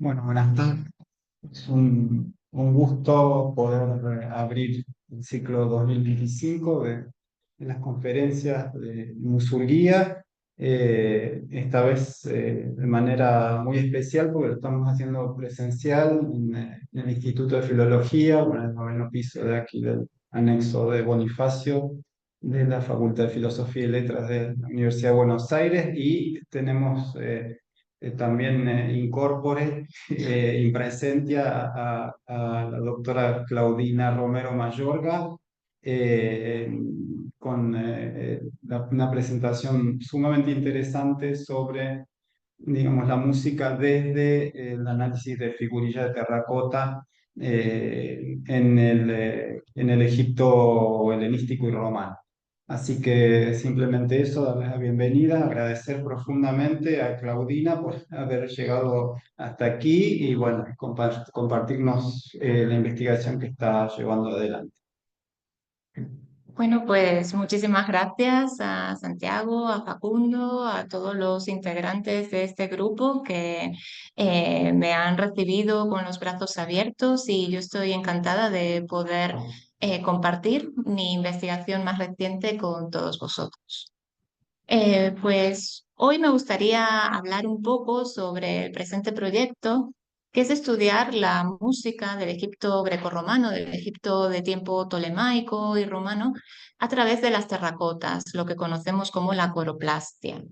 Bueno, buenas tardes. Es un gusto poder abrir el ciclo 2025 de las conferencias de Musurguía, esta vez de manera muy especial porque lo estamos haciendo presencial en el Instituto de Filología, bueno, en el noveno piso de aquí del anexo de Bonifacio, de la Facultad de Filosofía y Letras de la Universidad de Buenos Aires, y tenemos también incorpore in presentia a la doctora Claudina Romero Mayorga, eh, con una presentación sumamente interesante sobre, digamos, la música desde el análisis de figurillas de terracota en el Egipto helenístico y romano. Así que simplemente eso, darles la bienvenida, agradecer profundamente a Claudina por haber llegado hasta aquí y bueno, compartirnos la investigación que está llevando adelante. Bueno, pues muchísimas gracias a Santiago, a Facundo, a todos los integrantes de este grupo que me han recibido con los brazos abiertos y yo estoy encantada de poder compartir mi investigación más reciente con todos vosotros. Pues hoy me gustaría hablar un poco sobre el presente proyecto, que es estudiar la música del Egipto grecorromano, del Egipto de tiempo tolemaico y romano, a través de las terracotas, lo que conocemos como la coroplastia.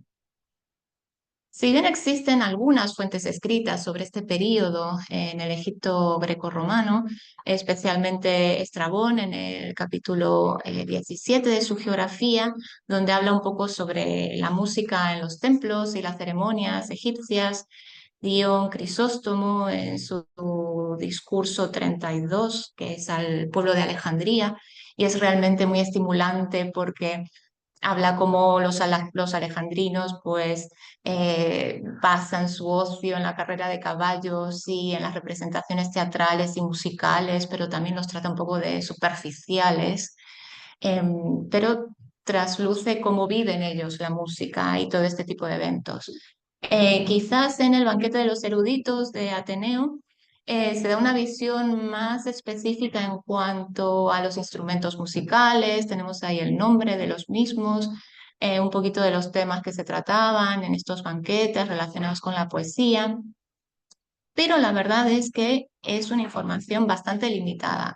Si bien existen algunas fuentes escritas sobre este período en el Egipto grecorromano, especialmente Estrabón en el capítulo 17 de su geografía, donde habla un poco sobre la música en los templos y las ceremonias egipcias, Dion Crisóstomo en su discurso 32, que es al pueblo de Alejandría, y es realmente muy estimulante porque habla como los alejandrinos pues basan su ocio en la carrera de caballos y en las representaciones teatrales y musicales, pero también los trata un poco de superficiales, pero trasluce cómo viven ellos la música y todo este tipo de eventos. Quizás en el banquete de los eruditos de Ateneo se da una visión más específica en cuanto a los instrumentos musicales, tenemos ahí el nombre de los mismos, un poquito de los temas que se trataban en estos banquetes relacionados con la poesía, pero la verdad es que es una información bastante limitada.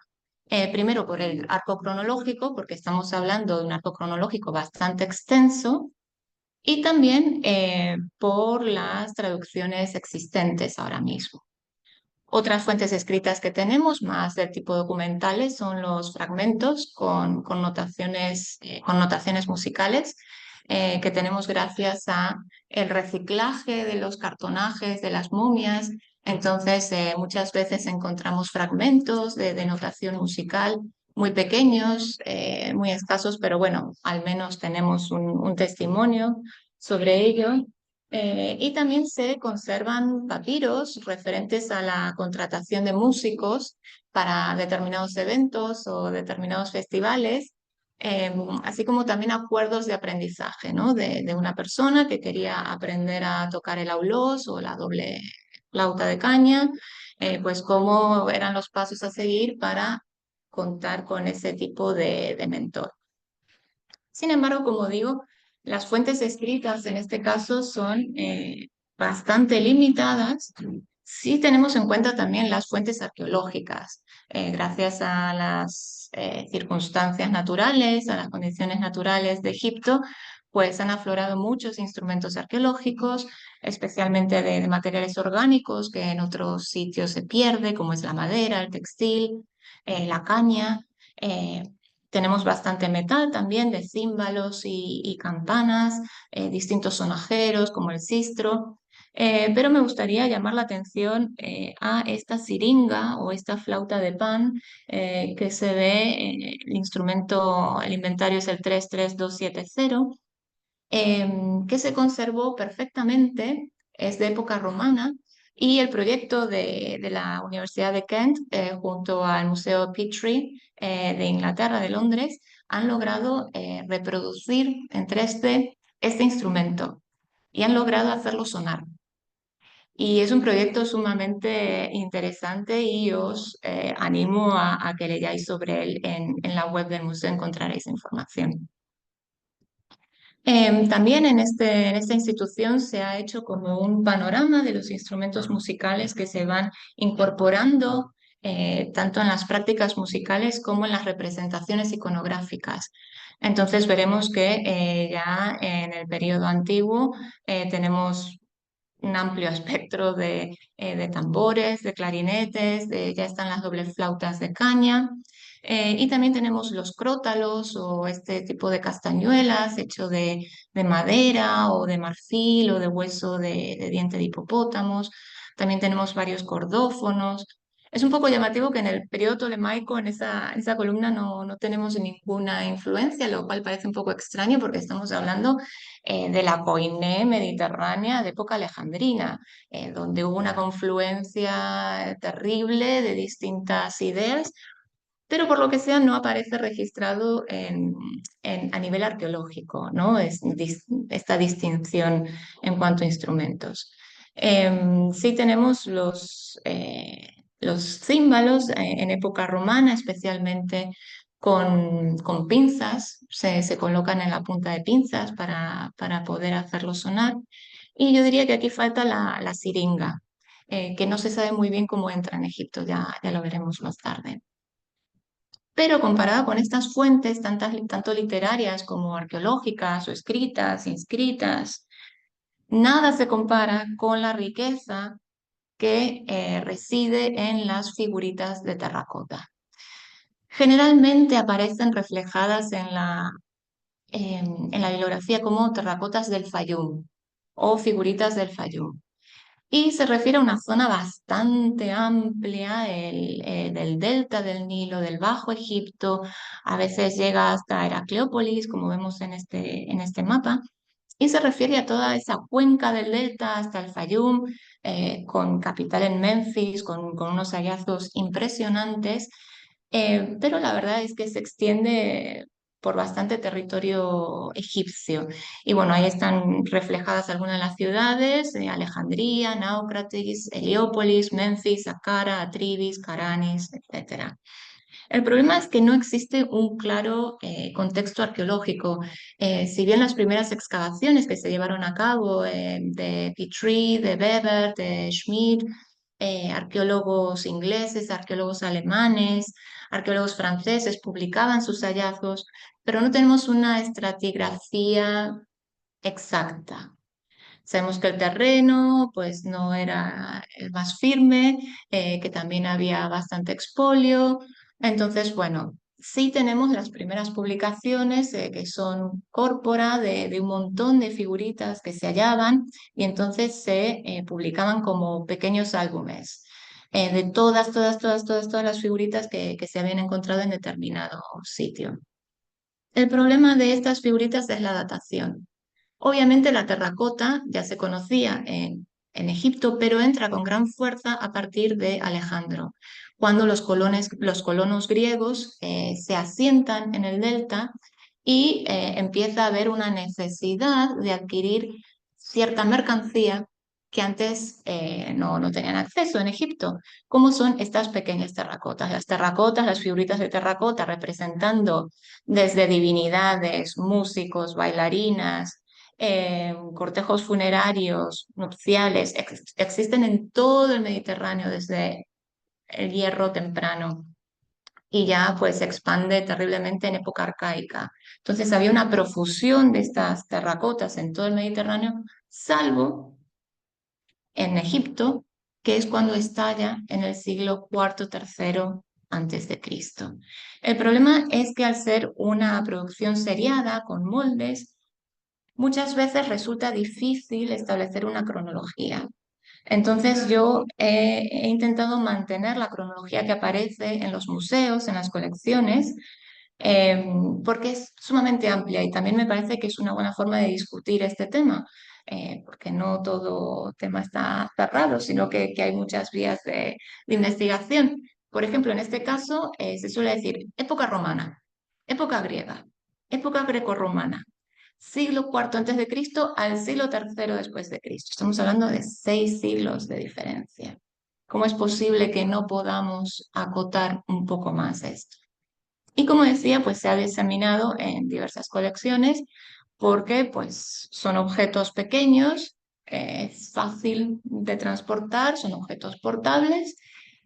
Primero por el arco cronológico, porque estamos hablando de un arco cronológico bastante extenso, y también por las traducciones existentes ahora mismo. Otras fuentes escritas que tenemos, más del tipo documentales, son los fragmentos con connotaciones musicales que tenemos gracias a el reciclaje de los cartonajes de las momias. Entonces, muchas veces encontramos fragmentos de notación musical muy pequeños, muy escasos, pero bueno, al menos tenemos un testimonio sobre ello. Y también se conservan papiros referentes a la contratación de músicos para determinados eventos o determinados festivales, así como también acuerdos de aprendizaje, ¿no? De una persona que quería aprender a tocar el aulós o la doble flauta de caña, pues cómo eran los pasos a seguir para contar con ese tipo de mentor. Sin embargo, como digo, las fuentes escritas en este caso son bastante limitadas si tenemos en cuenta también las fuentes arqueológicas. Gracias a las circunstancias naturales, a las condiciones naturales de Egipto, pues han aflorado muchos instrumentos arqueológicos, especialmente de materiales orgánicos que en otros sitios se pierde, como es la madera, el textil, la caña. eh, Tenemos bastante metal también de címbalos y campanas, distintos sonajeros como el sistro, pero me gustaría llamar la atención a esta siringa o esta flauta de pan que se ve, el instrumento, el inventario es el 33270, que se conservó perfectamente, es de época romana, y el proyecto de la Universidad de Kent, junto al Museo Petrie de Inglaterra, de Londres, han logrado reproducir en 3D este instrumento y han logrado hacerlo sonar. Y es un proyecto sumamente interesante y os animo a que leáis sobre él en la web del museo, encontraréis información. También en esta institución se ha hecho como un panorama de los instrumentos musicales que se van incorporando tanto en las prácticas musicales como en las representaciones iconográficas. Entonces veremos que ya en el periodo antiguo tenemos un amplio espectro de tambores, de clarinetes, ya están las dobles flautas de caña. Y también tenemos los crótalos o este tipo de castañuelas hecho de madera o de marfil o de hueso de diente de hipopótamos. También tenemos varios cordófonos. Es un poco llamativo que en el periodo tolemaico, en esa columna, no tenemos ninguna influencia, lo cual parece un poco extraño porque estamos hablando de la Koiné mediterránea de época alejandrina, donde hubo una confluencia terrible de distintas ideas, pero por lo que sea no aparece registrado a nivel arqueológico, ¿no? Esta distinción en cuanto a instrumentos. Sí tenemos los címbalos en época romana, especialmente con pinzas, se colocan en la punta de pinzas para poder hacerlo sonar. Y yo diría que aquí falta la siringa, que no se sabe muy bien cómo entra en Egipto, ya lo veremos más tarde. Pero comparada con estas fuentes, tanto literarias como arqueológicas o escritas, inscritas, nada se compara con la riqueza que reside en las figuritas de terracota. Generalmente aparecen reflejadas en la bibliografía como terracotas del Fayum o figuritas del Fayum. Y se refiere a una zona bastante amplia del delta del Nilo, del Bajo Egipto, a veces llega hasta Heracleópolis, como vemos en este mapa, y se refiere a toda esa cuenca del delta hasta el Fayum, con capital en Memphis, con unos hallazgos impresionantes, pero la verdad es que se extiende por bastante territorio egipcio. Y bueno, ahí están reflejadas algunas de las ciudades, Alejandría, Náucratis, Heliópolis, Memphis, Saqqara, Atribis, Caranis, etc. El problema es que no existe un claro contexto arqueológico. Si bien las primeras excavaciones que se llevaron a cabo de Petrie, de Weber, de Schmidt, arqueólogos ingleses, arqueólogos alemanes, arqueólogos franceses publicaban sus hallazgos, pero no tenemos una estratigrafía exacta. Sabemos que el terreno pues no era el más firme, que también había bastante expolio. Entonces, bueno, sí tenemos las primeras publicaciones que son córpora de un montón de figuritas que se hallaban y entonces se publicaban como pequeños álbumes. De todas las figuritas que se habían encontrado en determinado sitio. El problema de estas figuritas es la datación. Obviamente la terracota ya se conocía en Egipto, pero entra con gran fuerza a partir de Alejandro, cuando los colonos griegos se asientan en el delta y empieza a haber una necesidad de adquirir cierta mercancía que antes no tenían acceso en Egipto, como son estas pequeñas terracotas. Las terracotas, las figuritas de terracota representando desde divinidades, músicos, bailarinas, cortejos funerarios, nupciales, existen en todo el Mediterráneo desde el hierro temprano y ya pues se expande terriblemente en época arcaica. Entonces había una profusión de estas terracotas en todo el Mediterráneo, salvo en Egipto, que es cuando estalla en el siglo IV, III antes de Cristo. El problema es que al ser una producción seriada con moldes, muchas veces resulta difícil establecer una cronología. Entonces yo he intentado mantener la cronología que aparece en los museos, en las colecciones, eh, porque es sumamente amplia y también me parece que es una buena forma de discutir este tema, porque no todo tema está cerrado, sino que hay muchas vías de investigación. Por ejemplo, en este caso se suele decir época romana, época griega, época grecorromana. siglo IV antes de Cristo al siglo III después de Cristo. Estamos hablando de 6 siglos de diferencia. ¿Cómo es posible que no podamos acotar un poco más esto? Y como decía, pues se ha diseminado en diversas colecciones porque pues son objetos pequeños, es fácil de transportar, son objetos portables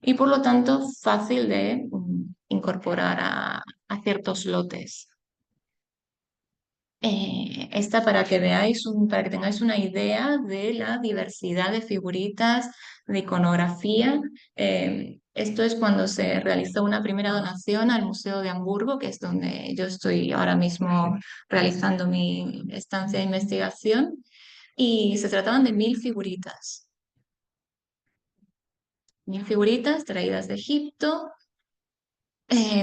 y por lo tanto fácil de incorporar a ciertos lotes. Esta para que veáis, para que tengáis una idea de la diversidad de figuritas, de iconografía. Esto es cuando se realizó una primera donación al Museo de Hamburgo, que es donde yo estoy ahora mismo realizando mi estancia de investigación, y se trataban de 1000 figuritas. 1000 figuritas traídas de Egipto.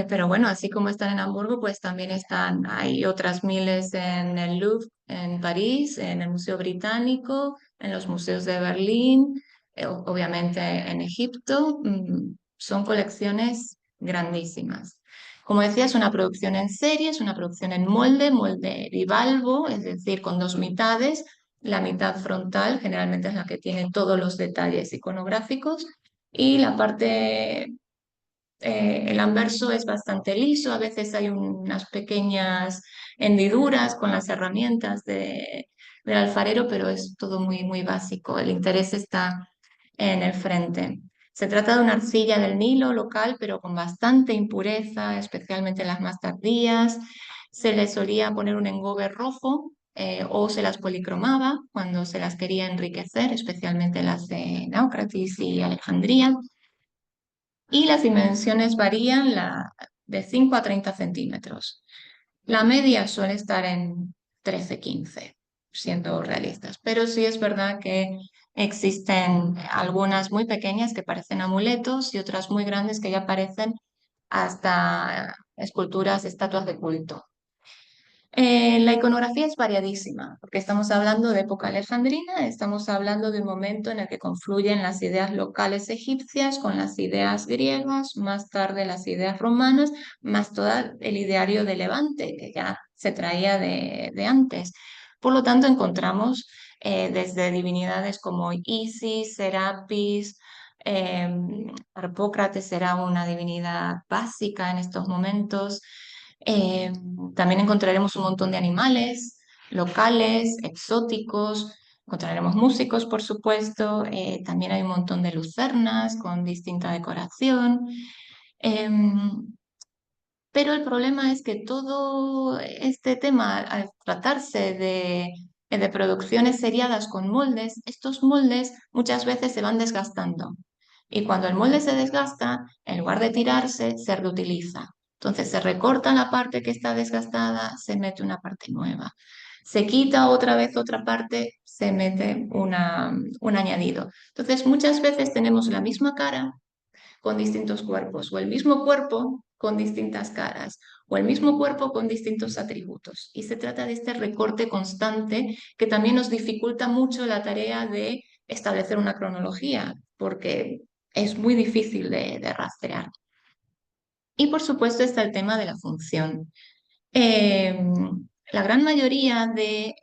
Pero bueno, así como están en Hamburgo, pues también hay otras miles en el Louvre, en París, en el Museo Británico, en los museos de Berlín, obviamente en Egipto. Son colecciones grandísimas. Como decía, es una producción en serie, es una producción en molde, molde bivalvo, es decir, con dos mitades. La mitad frontal generalmente es la que tiene todos los detalles iconográficos y la parte el anverso es bastante liso, a veces hay unas pequeñas hendiduras con las herramientas del alfarero, pero es todo muy, muy básico. El interés está en el frente. Se trata de una arcilla del Nilo local, pero con bastante impureza, especialmente en las más tardías. Se le solía poner un engobe rojo o se las policromaba cuando se las quería enriquecer, especialmente las de Náucratis y Alejandría. Y las dimensiones varían de 5 a 30 centímetros. La media suele estar en 13-15, siendo realistas, pero sí es verdad que existen algunas muy pequeñas que parecen amuletos y otras muy grandes que ya parecen hasta esculturas, estatuas de culto. La iconografía es variadísima, porque estamos hablando de época alejandrina, estamos hablando de un momento en el que confluyen las ideas locales egipcias con las ideas griegas, más tarde las ideas romanas, más todo el ideario de Levante, que ya se traía de antes. Por lo tanto, encontramos desde divinidades como Isis, Serapis, Harpócrates era una divinidad básica en estos momentos. Eh, También encontraremos un montón de animales locales, exóticos, encontraremos músicos, por supuesto, también hay un montón de lucernas con distinta decoración. Em, pero el problema es que todo este tema, al tratarse de producciones seriadas con moldes, estos moldes muchas veces se van desgastando. Y cuando el molde se desgasta, en lugar de tirarse, se reutiliza. Entonces se recorta la parte que está desgastada, se mete una parte nueva. Se quita otra vez otra parte, se mete un añadido. Entonces muchas veces tenemos la misma cara con distintos cuerpos, o el mismo cuerpo con distintas caras, o el mismo cuerpo con distintos atributos. Y se trata de este recorte constante que también nos dificulta mucho la tarea de establecer una cronología, porque es muy difícil de rastrear. Y por supuesto está el tema de la función. Eh, la gran mayoría de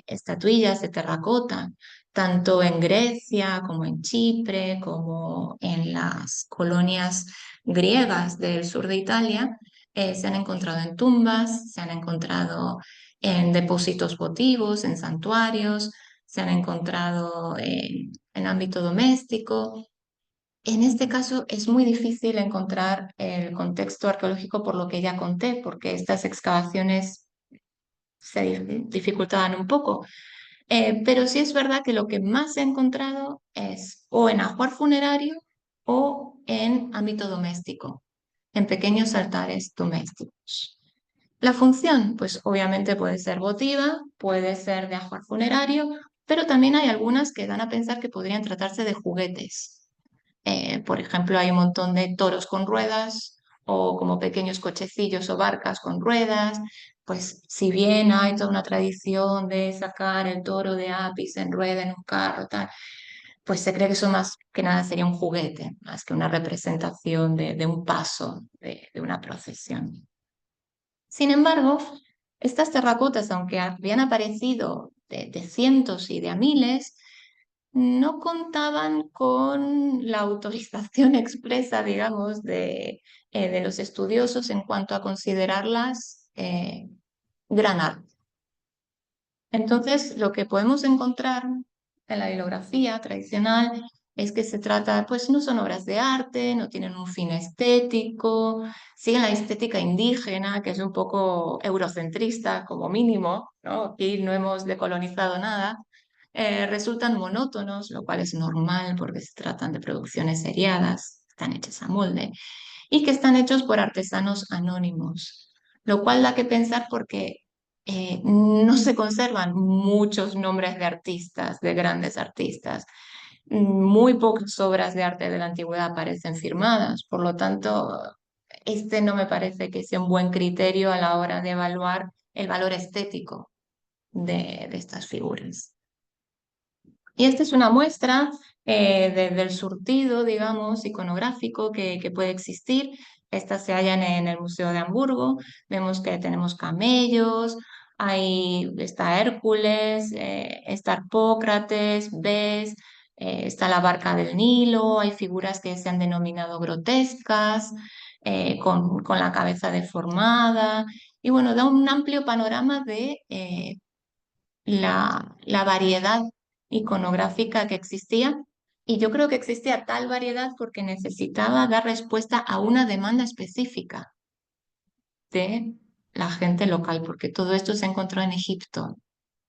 estatuillas de terracota, tanto en Grecia como en Chipre, como en las colonias griegas del sur de Italia, se han encontrado en tumbas, se han encontrado en depósitos votivos, en santuarios, se han encontrado en ámbito doméstico. En este caso es muy difícil encontrar el contexto arqueológico por lo que ya conté, porque estas excavaciones se dificultaban un poco. Pero sí es verdad que lo que más se ha encontrado es o en ajuar funerario o en ámbito doméstico, en pequeños altares domésticos. La función, pues obviamente puede ser votiva, puede ser de ajuar funerario, pero también hay algunas que dan a pensar que podrían tratarse de juguetes. Por ejemplo, hay un montón de toros con ruedas o como pequeños cochecillos o barcas con ruedas. Pues si bien hay toda una tradición de sacar el toro de Apis en rueda en un carro, tal, pues se cree que eso más que nada sería un juguete, más que una representación de un paso de una procesión. Sin embargo, Estas terracotas, aunque habían aparecido de cientos y de a miles, no contaban con la autorización expresa, digamos, de los estudiosos en cuanto a considerarlas gran arte. Entonces, lo que podemos encontrar en la bibliografía tradicional es que se trata, pues no son obras de arte, no tienen un fin estético, siguen la estética indígena, que es un poco eurocentrista como mínimo, ¿no? Aquí no hemos decolonizado nada. Resultan monótonos, lo cual es normal porque se tratan de producciones seriadas, están hechas a molde y que están hechos por artesanos anónimos, lo cual da que pensar porque no se conservan muchos nombres de artistas, de grandes artistas. Muy pocas obras de arte de la antigüedad aparecen firmadas, por lo tanto, este no me parece que sea un buen criterio a la hora de evaluar el valor estético de estas figuras. Y esta es una muestra del surtido, digamos, iconográfico que puede existir. Estas se hallan en el Museo de Hamburgo. Vemos que tenemos camellos, ahí está Hércules, está Harpócrates, Bes, está la barca del Nilo, hay figuras que se han denominado grotescas, con la cabeza deformada. Y bueno, da un amplio panorama de la variedad iconográfica que existía. Y yo creo que existía tal variedad porque necesitaba dar respuesta a una demanda específica de la gente local, porque todo esto se encontró en Egipto.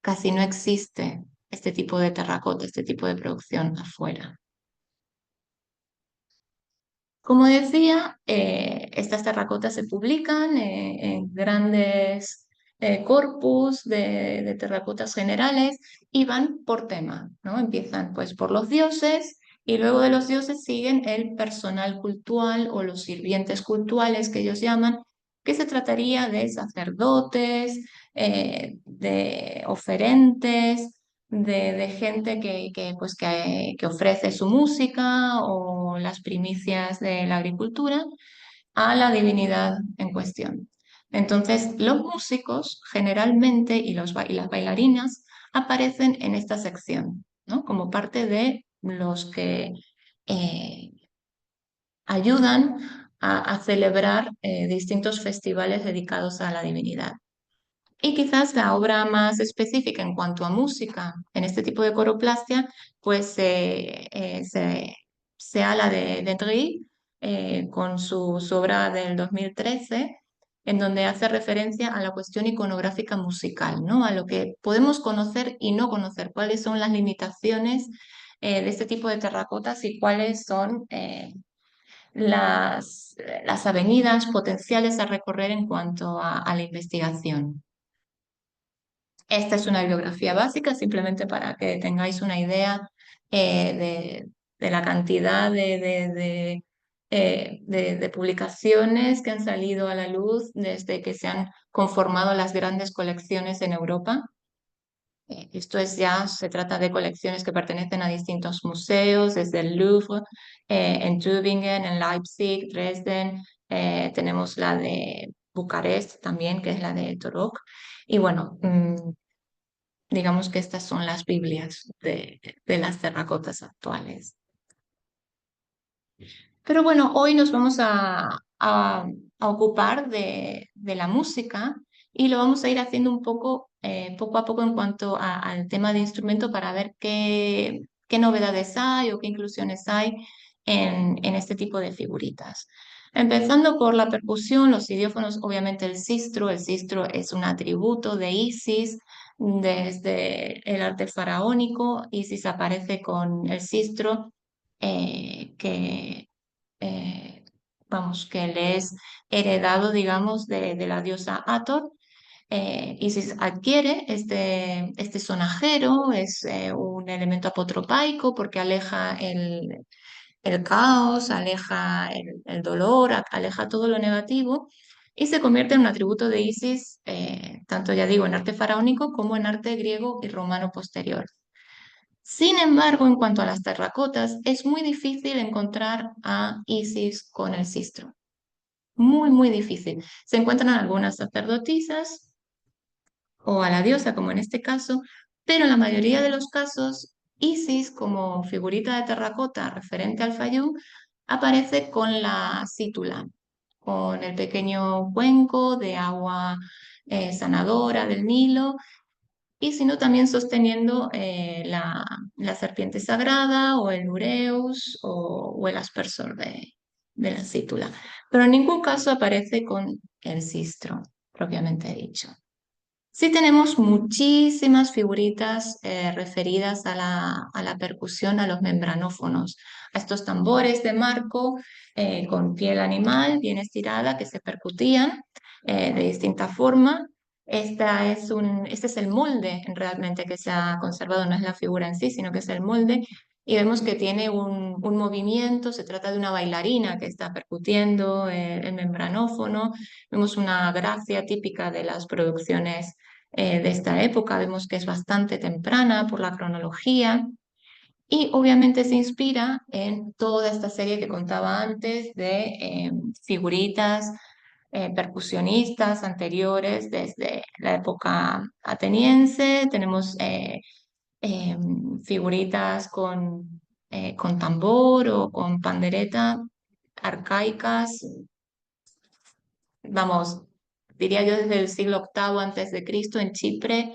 Casi no existe este tipo de terracota, este tipo de producción afuera. Como decía, estas terracotas se publican en grandes corpus de terracotas generales y van por tema, ¿no? Empiezan pues por los dioses y luego de los dioses siguen el personal cultual o los sirvientes cultuales que ellos llaman, que se trataría de sacerdotes, de oferentes, de gente pues, que ofrece su música o las primicias de la agricultura a la divinidad en cuestión. Entonces, los músicos generalmente y las bailarinas aparecen en esta sección, ¿no? Como parte de los que eh, ayudan a celebrar distintos festivales dedicados a la divinidad. Y quizás la obra más específica en cuanto a música en este tipo de coroplastia, pues sea la de Dendry, con su obra del 2013, en donde hace referencia a la cuestión iconográfica musical, ¿no? A lo que podemos conocer y no conocer, cuáles son las limitaciones de este tipo de terracotas y cuáles son las avenidas potenciales a recorrer en cuanto a la investigación. Esta es una bibliografía básica, simplemente para que tengáis una idea de la cantidad de publicaciones que han salido a la luz desde que se han conformado las grandes colecciones en Europa. Esto es ya, se trata de colecciones que pertenecen a distintos museos, desde el Louvre, en Tübingen, en Leipzig, Dresden, tenemos la de Bucarest también, que es la de Torok. Y bueno, digamos que estas son las Biblias de las terracotas actuales. Pero bueno, hoy nos vamos a ocupar de la música y lo vamos a ir haciendo un poco, poco a poco en cuanto al tema de instrumento para ver qué novedades hay o qué inclusiones hay en este tipo de figuritas. Empezando por la percusión, los idiófonos, obviamente el sistro es un atributo de Isis. Desde el arte faraónico, Isis aparece con el sistro, que eh, vamos, que le es heredado, digamos, de la diosa Hathor. Isis adquiere este sonajero, es un elemento apotropaico porque aleja el caos, aleja el dolor, aleja todo lo negativo y se convierte en un atributo de Isis, tanto ya digo, en arte faraónico como en arte griego y romano posterior. Sin embargo, en cuanto a las terracotas, es muy difícil encontrar a Isis con el sistro. Muy, muy difícil. Se encuentran algunas sacerdotisas, o a la diosa, como en este caso, pero en la mayoría de los casos, Isis, como figurita de terracota referente al Fayum, aparece con la cítula, con el pequeño cuenco de agua sanadora del Nilo, y sino también sosteniendo la serpiente sagrada o el ureus o el aspersor de la cítula. Pero en ningún caso aparece con el sistro, propiamente dicho. Sí tenemos muchísimas figuritas referidas a la percusión, a los membranófonos, a estos tambores de marco con piel animal bien estirada que se percutían de distinta forma. Este es el molde realmente que se ha conservado, no es la figura en sí, sino que es el molde. Y vemos que tiene un movimiento, se trata de una bailarina que está percutiendo el membranófono. Vemos una gracia típica de las producciones de esta época. Vemos que es bastante temprana por la cronología y obviamente se inspira en toda esta serie que contaba antes de figuritas percusionistas anteriores desde la época ateniense. Tenemos eh, figuritas con tambor o con pandereta arcaicas, vamos, diría yo desde el siglo octavo antes de Cristo en Chipre,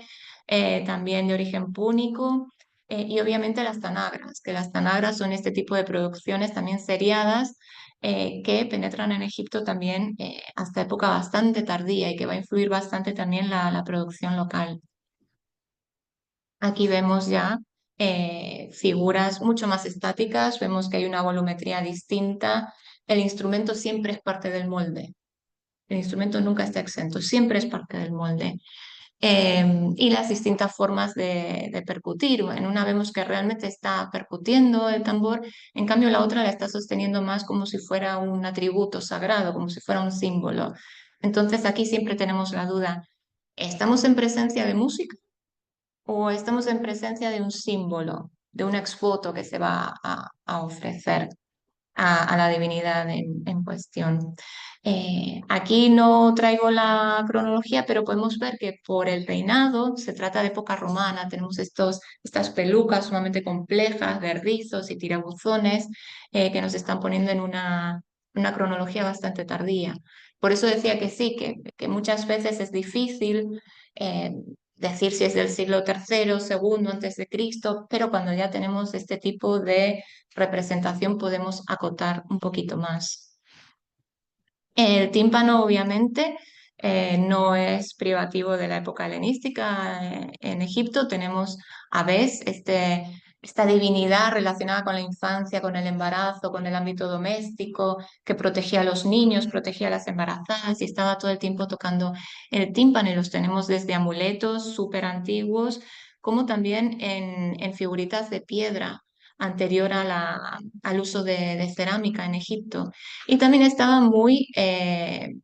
también de origen púnico, y obviamente las tanagras, que las tanagras son este tipo de producciones también seriadas que penetran en Egipto también hasta época bastante tardía y que va a influir bastante también la producción local. Aquí vemos ya figuras mucho más estáticas, vemos que hay una volumetría distinta, el instrumento siempre es parte del molde. El instrumento nunca está exento, siempre es parte del molde. Y las distintas formas de percutir. En una vemos que realmente está percutiendo el tambor, en cambio la otra la está sosteniendo más como si fuera un atributo sagrado, como si fuera un símbolo. Entonces aquí siempre tenemos la duda, ¿estamos en presencia de música o estamos en presencia de un símbolo, de un exvoto que se va a ofrecer a la divinidad en cuestión? Aquí no traigo la cronología, pero podemos ver que por el peinado se trata de época romana. Tenemos estas pelucas sumamente complejas de rizos y tirabuzones que nos están poniendo en una cronología bastante tardía. Por eso decía que sí, que muchas veces es difícil eh, decir si es del siglo tercero, segundo antes de Cristo, pero cuando ya tenemos este tipo de representación podemos acotar un poquito más. El tímpano, obviamente, no es privativo de la época helenística. En Egipto tenemos a Bes, esta divinidad relacionada con la infancia, con el embarazo, con el ámbito doméstico, que protegía a los niños, protegía a las embarazadas y estaba todo el tiempo tocando el tímpano. Y los tenemos desde amuletos súper antiguos, como también en figuritas de piedra anterior al uso de cerámica en Egipto. Y también estaba muy en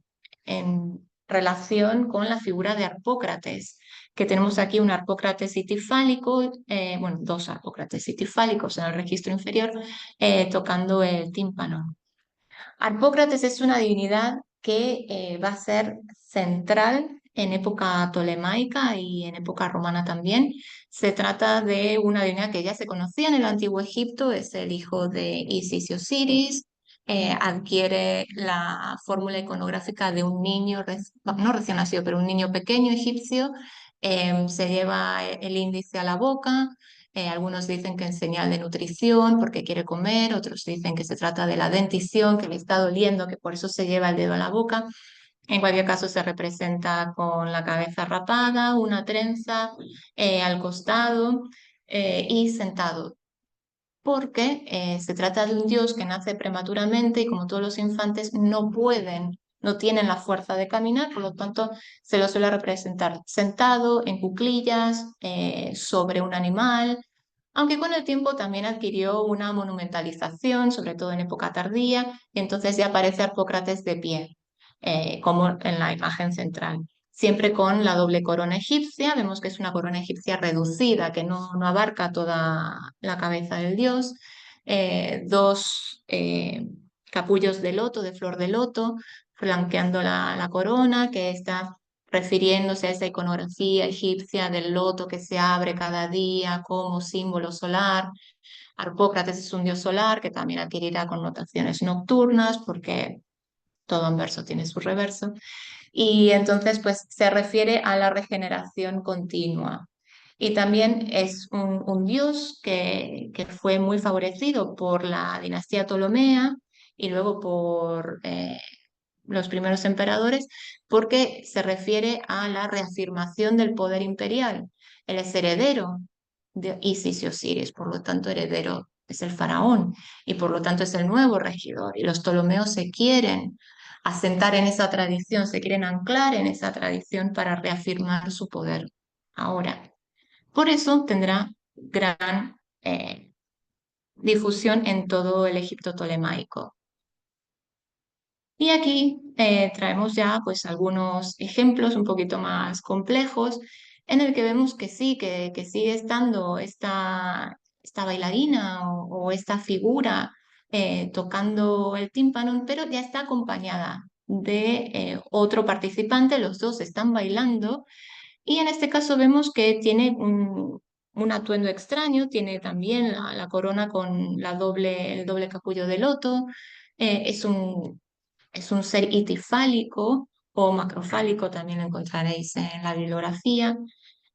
relación con la figura de Harpócrates, que tenemos aquí un Harpócrates sitifálico, bueno, dos Harpócrates sitifálicos en el registro inferior, tocando el tímpano. Harpócrates es una divinidad que va a ser central en época tolemaica y en época romana también. Se trata de una divinidad que ya se conocía en el antiguo Egipto, es el hijo de Isis y Osiris. Adquiere la fórmula iconográfica de un niño, no recién nacido, pero un niño pequeño egipcio. Se lleva el índice a la boca. Algunos dicen que en señal de nutrición porque quiere comer, otros dicen que se trata de la dentición, que le está doliendo, que por eso se lleva el dedo a la boca. En cualquier caso se representa con la cabeza rapada, una trenza al costado y sentado, porque se trata de un dios que nace prematuramente y como todos los infantes no pueden, no tienen la fuerza de caminar, por lo tanto se lo suele representar sentado, en cuclillas, sobre un animal, aunque con el tiempo también adquirió una monumentalización, sobre todo en época tardía, y entonces ya aparece Harpócrates de pie, como en la imagen central. Siempre con la doble corona egipcia, vemos que es una corona egipcia reducida, que no abarca toda la cabeza del dios, dos capullos de loto, de flor de loto, flanqueando la corona, que está refiriéndose a esa iconografía egipcia del loto que se abre cada día como símbolo solar. Harpócrates es un dios solar que también adquirirá connotaciones nocturnas porque todo anverso tiene su reverso. Y entonces, pues se refiere a la regeneración continua. Y también es un dios que fue muy favorecido por la dinastía Ptolomea y luego por los primeros emperadores, porque se refiere a la reafirmación del poder imperial. Él es heredero de Isis y Osiris, por lo tanto heredero es el faraón y por lo tanto es el nuevo regidor. Y los Ptolomeos se quieren asentar en esa tradición, se quieren anclar en esa tradición para reafirmar su poder ahora. Por eso tendrá gran difusión en todo el Egipto tolemaico. Y aquí traemos ya pues algunos ejemplos un poquito más complejos en el que vemos que sí, que sigue estando esta bailarina o esta figura tocando el tímpano, pero ya está acompañada de otro participante, los dos están bailando y en este caso vemos que tiene un atuendo extraño, tiene también la corona con el doble capullo de loto, es un ser itifálico o macrofálico, también lo encontraréis en la bibliografía.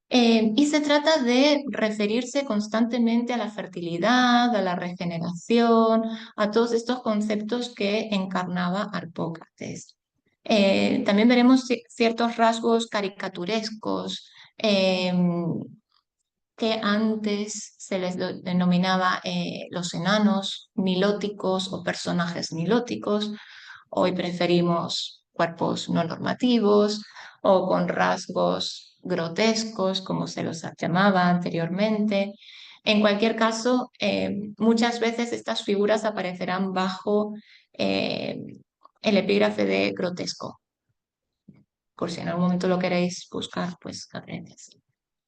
Y se trata de referirse constantemente a la fertilidad, a la regeneración, a todos estos conceptos que encarnaba Harpócrates. También veremos ciertos rasgos caricaturescos que antes se les denominaba los enanos nilóticos o personajes nilóticos. Hoy preferimos cuerpos no normativos o con rasgos grotescos, como se los llamaba anteriormente. En cualquier caso, muchas veces estas figuras aparecerán bajo eh, el epígrafe de grotesco. Por si en algún momento lo queréis buscar, pues aprendes.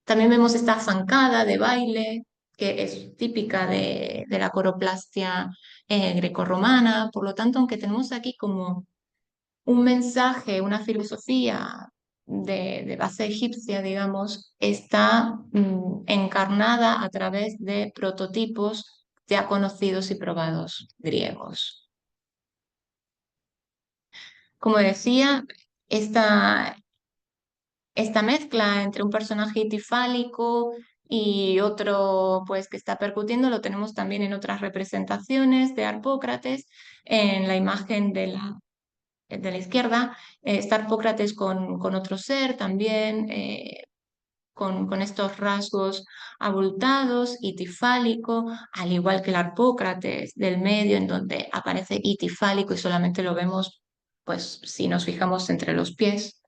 También vemos esta zancada de baile, que es típica de la coroplastia grecorromana. Por lo tanto, aunque tenemos aquí como un mensaje, una filosofía de base egipcia, digamos, está encarnada a través de prototipos ya conocidos y probados griegos. Como decía, esta mezcla entre un personaje itifálico y otro pues que está percutiendo lo tenemos también en otras representaciones de Harpócrates, en la imagen de la izquierda, está Harpócrates con otro ser también, con estos rasgos abultados, itifálico, al igual que el Harpócrates del medio, en donde aparece itifálico y solamente lo vemos, pues si nos fijamos entre los pies,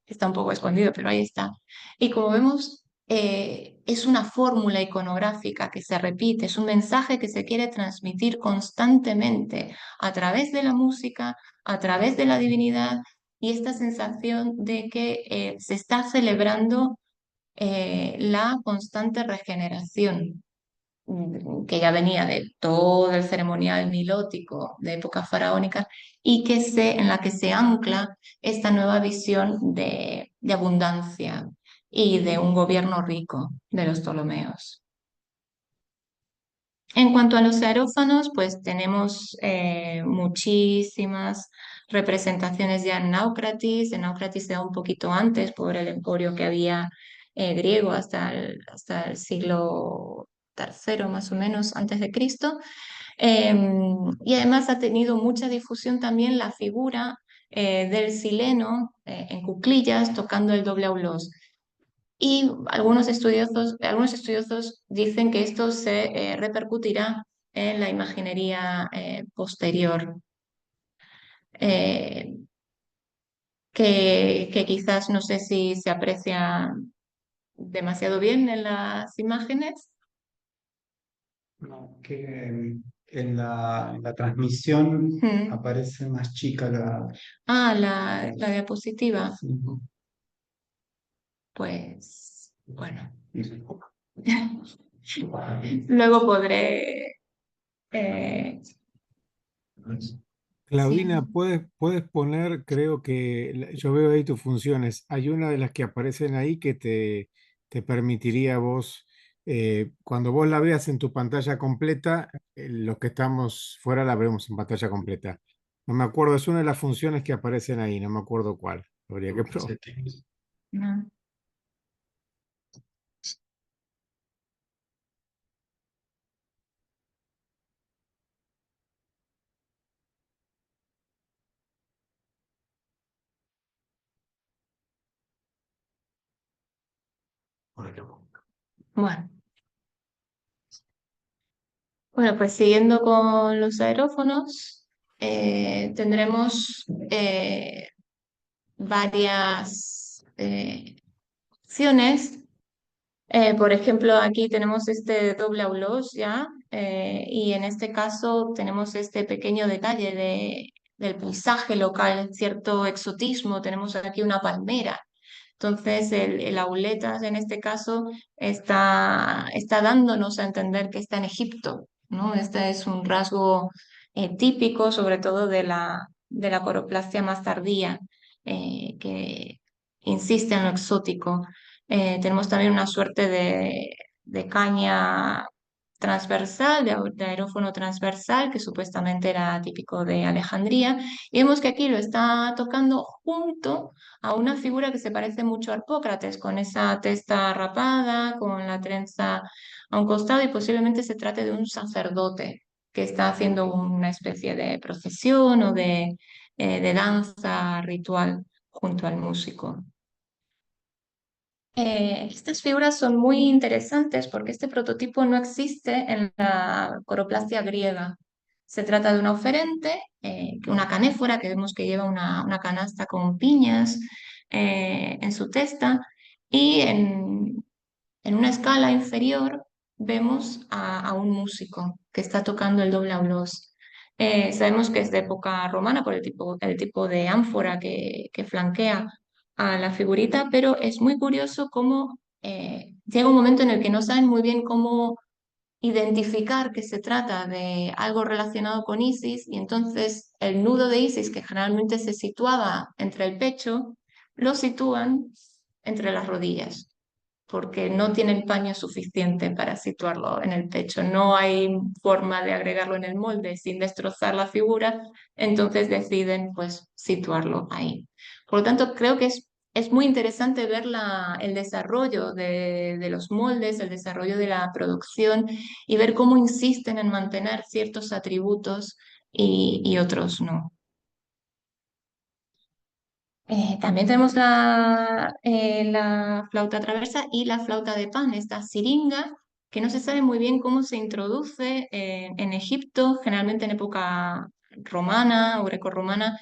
está un poco escondido, pero ahí está. Y como vemos, es una fórmula iconográfica que se repite, es un mensaje que se quiere transmitir constantemente a través de la música, a través de la divinidad y esta sensación de que se está celebrando la constante regeneración que ya venía de todo el ceremonial nilótico de época faraónica y en la que se ancla esta nueva visión de abundancia y de un gobierno rico de los Ptolomeos. En cuanto a los aerófanos, pues tenemos muchísimas representaciones ya en Náucratis. En Náucratis se da un poquito antes por el emporio que había griego hasta el siglo III más o menos antes de Cristo. Y además ha tenido mucha difusión también la figura del sileno en cuclillas tocando el doble aulós. Y algunos estudiosos dicen que esto se repercutirá en la imaginería posterior, eh, que quizás no sé si se aprecia demasiado bien en las imágenes. No, que en la transmisión Mm. aparece más chica la... Ah, la diapositiva. Sí. Pues bueno, luego podré... eh, Sí. Claudina, puedes poner, creo que yo veo ahí tus funciones. Hay una de las que aparecen ahí que te permitiría a vos, cuando vos la veas en tu pantalla completa, los que estamos fuera la vemos en pantalla completa. No me acuerdo, es una de las funciones que aparecen ahí, no me acuerdo cuál. Habría que probar. Settings. No. Bueno. Bueno, pues siguiendo con los aerófonos, tendremos varias opciones. Por ejemplo, aquí tenemos este doble aulós ya, y en este caso tenemos este pequeño detalle del paisaje local, cierto exotismo. Tenemos aquí una palmera. Entonces, el auletas en este caso está dándonos a entender que está en Egipto, ¿no? Este es un rasgo típico, sobre todo de la coroplastia más tardía, que insiste en lo exótico. Tenemos también una suerte de caña transversal, de aerófono transversal, que supuestamente era típico de Alejandría, y vemos que aquí lo está tocando junto a una figura que se parece mucho a Arpócrates, con esa testa rapada, con la trenza a un costado, y posiblemente se trate de un sacerdote que está haciendo una especie de procesión o de danza ritual junto al músico. Estas figuras son muy interesantes porque este prototipo no existe en la coroplastia griega. Se trata de una oferente, una canéfora que vemos que lleva una canasta con piñas en su testa, y en una escala inferior vemos a un músico que está tocando el doble aulós. Sabemos que es de época romana por el tipo de ánfora que flanquea a la figurita, pero es muy curioso cómo llega un momento en el que no saben muy bien cómo identificar que se trata de algo relacionado con Isis, y entonces el nudo de Isis, que generalmente se situaba entre el pecho, lo sitúan entre las rodillas porque no tienen paño suficiente para situarlo en el pecho. No hay forma de agregarlo en el molde sin destrozar la figura, entonces deciden pues situarlo ahí. Por lo tanto, creo que es muy interesante ver el desarrollo de los moldes, el desarrollo de la producción, y ver cómo insisten en mantener ciertos atributos y otros no. También tenemos la flauta traversa y la flauta de pan, esta siringa, que no se sabe muy bien cómo se introduce en Egipto, generalmente en época romana o grecorromana.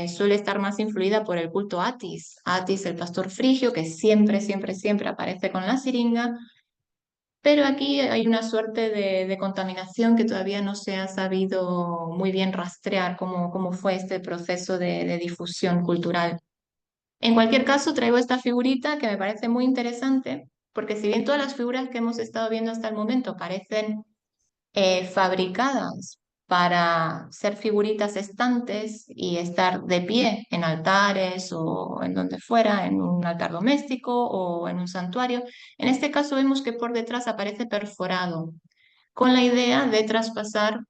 Suele estar más influida por el culto Atis, Atis el pastor frigio, que siempre, siempre, siempre aparece con la siringa, pero aquí hay una suerte de contaminación que todavía no se ha sabido muy bien rastrear cómo fue este proceso de difusión cultural. En cualquier caso, traigo esta figurita que me parece muy interesante, porque si bien todas las figuras que hemos estado viendo hasta el momento parecen fabricadas para ser figuritas estantes y estar de pie en altares o en donde fuera, en un altar doméstico o en un santuario, en este caso vemos que por detrás aparece perforado, con la idea de traspasar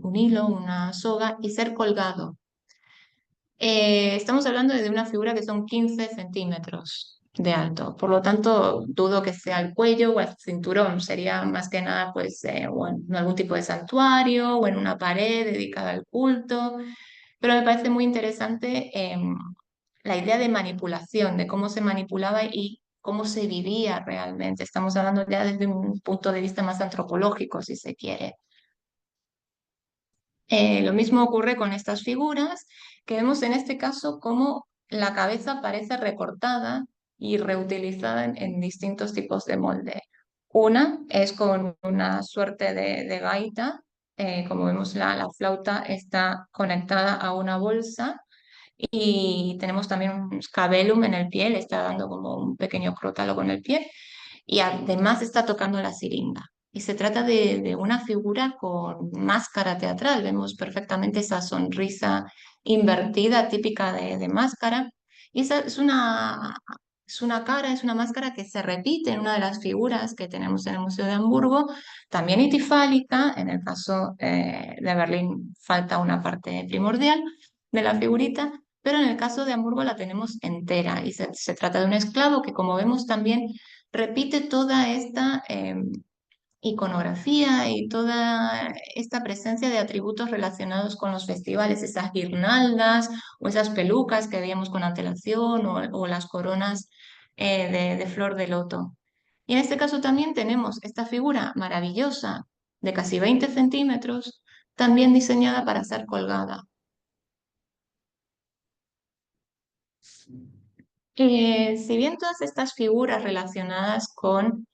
un hilo, una soga y ser colgado. Estamos hablando de una figura que son 15 centímetros de alto, por lo tanto dudo que sea el cuello o el cinturón, sería más que nada pues o en algún tipo de santuario o en una pared dedicada al culto, pero me parece muy interesante la idea de manipulación, de cómo se manipulaba y cómo se vivía realmente. Estamos hablando ya desde un punto de vista más antropológico, si se quiere. Lo mismo ocurre con estas figuras, que vemos en este caso cómo la cabeza parece recortada y reutilizada en distintos tipos de molde. Una es con una suerte de gaita, como vemos la flauta está conectada a una bolsa, y tenemos también un scabellum en el pie, le está dando como un pequeño crótalo con el pie, y además está tocando la siringa. y se trata de una figura con máscara teatral. Vemos perfectamente esa sonrisa invertida típica de máscara. Y esa es una cara, es una máscara que se repite en una de las figuras que tenemos en el Museo de Hamburgo, también itifálica. En el caso de Berlín falta una parte primordial de la figurita, pero en el caso de Hamburgo la tenemos entera y se trata de un esclavo que, como vemos, también repite toda esta iconografía y toda esta presencia de atributos relacionados con los festivales, esas guirnaldas o esas pelucas que veíamos con antelación o las coronas de flor de loto. Y en este caso también tenemos esta figura maravillosa de casi 20 centímetros, también diseñada para ser colgada. Si bien todas estas figuras relacionadas con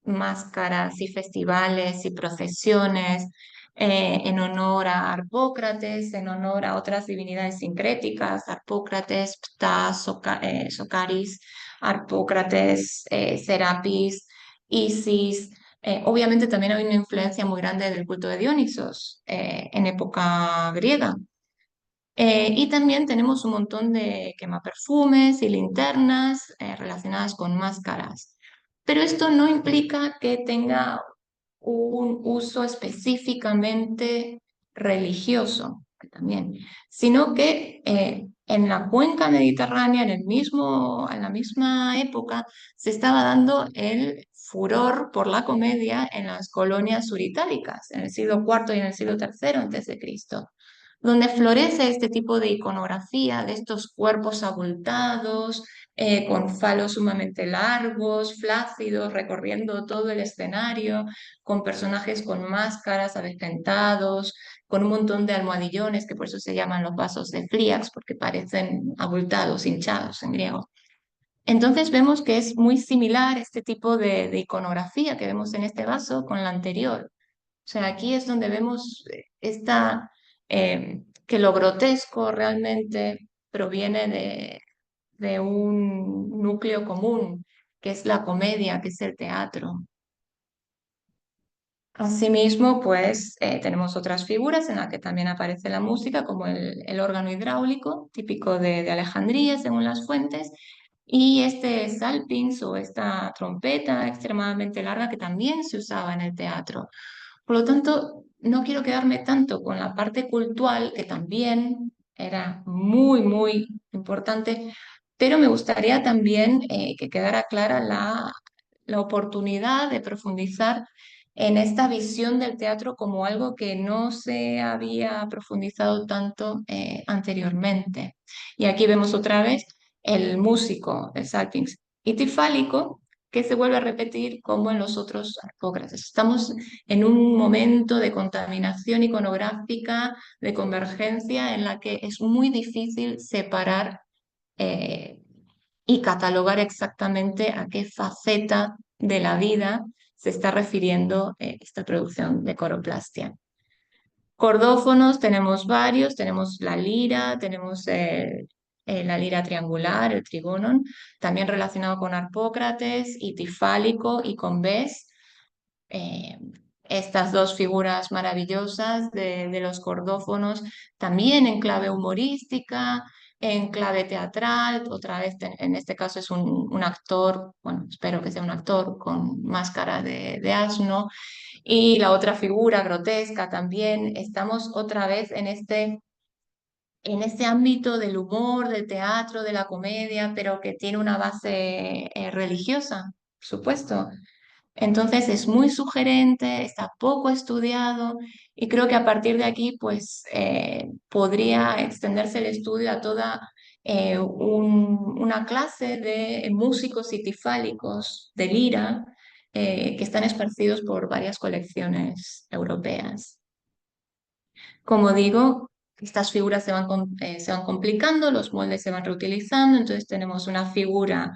máscaras y festivales y procesiones en honor a Harpócrates, en honor a otras divinidades sincréticas, Harpócrates, Ptah, Socaris, Harpócrates, Serapis, Isis. Obviamente también hay una influencia muy grande del culto de Dionisos en época griega. Y también tenemos un montón de quemaperfumes y linternas relacionadas con máscaras. Pero esto no implica que tenga un uso específicamente religioso también, sino que en la cuenca mediterránea, en la misma época, se estaba dando el furor por la comedia en las colonias suritálicas, en el siglo IV y en el siglo III antes de Cristo, donde florece este tipo de iconografía de estos cuerpos abultados, con falos sumamente largos, flácidos, recorriendo todo el escenario, con personajes con máscaras, avejentados, con un montón de almohadillones, que por eso se llaman los vasos de Fliax, porque parecen abultados, hinchados en griego. Entonces vemos que es muy similar este tipo de iconografía que vemos en este vaso con la anterior. O sea, aquí es donde vemos que lo grotesco realmente proviene de un núcleo común, que es la comedia, que es el teatro. Asimismo, pues tenemos otras figuras en las que también aparece la música, como el órgano hidráulico, típico de Alejandría, según las fuentes, y este salpings o esta trompeta extremadamente larga que también se usaba en el teatro. Por lo tanto, no quiero quedarme tanto con la parte cultural, que también era muy, muy importante, pero me gustaría también que quedara clara la oportunidad de profundizar en esta visión del teatro como algo que no se había profundizado tanto anteriormente. Y aquí vemos otra vez el músico, el salpings itifálico, que se vuelve a repetir como en los otros Harpócrates. Estamos en un momento de contaminación iconográfica, de convergencia, en la que es muy difícil separar eh, y catalogar exactamente a qué faceta de la vida se está refiriendo esta producción de coroplastia. Cordófonos tenemos varios, tenemos la lira, tenemos la lira triangular, el trigonon, también relacionado con Harpócrates, y tifálico y con Bes. eh, Estas dos figuras maravillosas de los cordófonos, también en clave humorística, en clave teatral. Otra vez, en este caso es un actor, bueno, espero que sea un actor con máscara de asno, y la otra figura grotesca también. Estamos otra vez en este ámbito del humor, del teatro, de la comedia, pero que tiene una base religiosa, por supuesto. Entonces es muy sugerente, está poco estudiado, y creo que a partir de aquí pues podría extenderse el estudio a toda una clase de músicos itifálicos de lira que están esparcidos por varias colecciones europeas. Como digo, estas figuras se van complicando, los moldes se van reutilizando, entonces tenemos una figura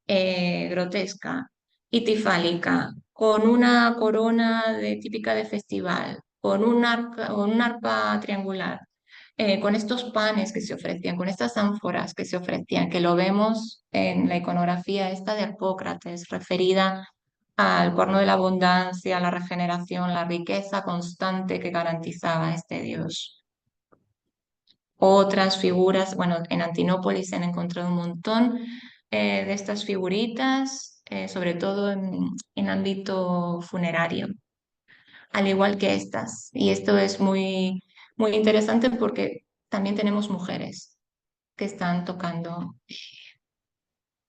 grotesca y tifálica, con una corona típica de festival, con un arpa triangular, con estos panes que se ofrecían, con estas ánforas que se ofrecían, que lo vemos en la iconografía esta de Harpócrates, referida al cuerno de la abundancia, la regeneración, la riqueza constante que garantizaba este dios. Otras figuras, bueno, en Antinópolis se han encontrado un montón de estas figuritas, sobre todo en ámbito funerario, al igual que estas. Y esto es muy, muy interesante porque también tenemos mujeres que están tocando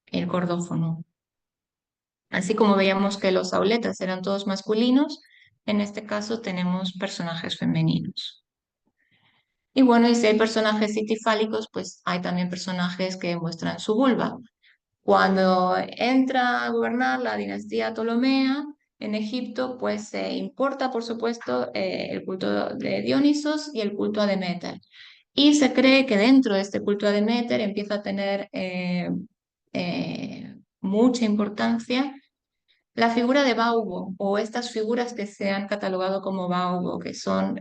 el cordófono. Así como veíamos que los auletas eran todos masculinos, en este caso tenemos personajes femeninos. Y bueno, y si hay personajes citifálicos, pues hay también personajes que muestran su vulva. Cuando entra a gobernar la dinastía Ptolomea en Egipto, pues se importa, por supuesto, el culto de Dionisos y el culto a Deméter. Y se cree que dentro de este culto a Deméter empieza a tener mucha importancia la figura de Baubo o estas figuras que se han catalogado como Baubo, que son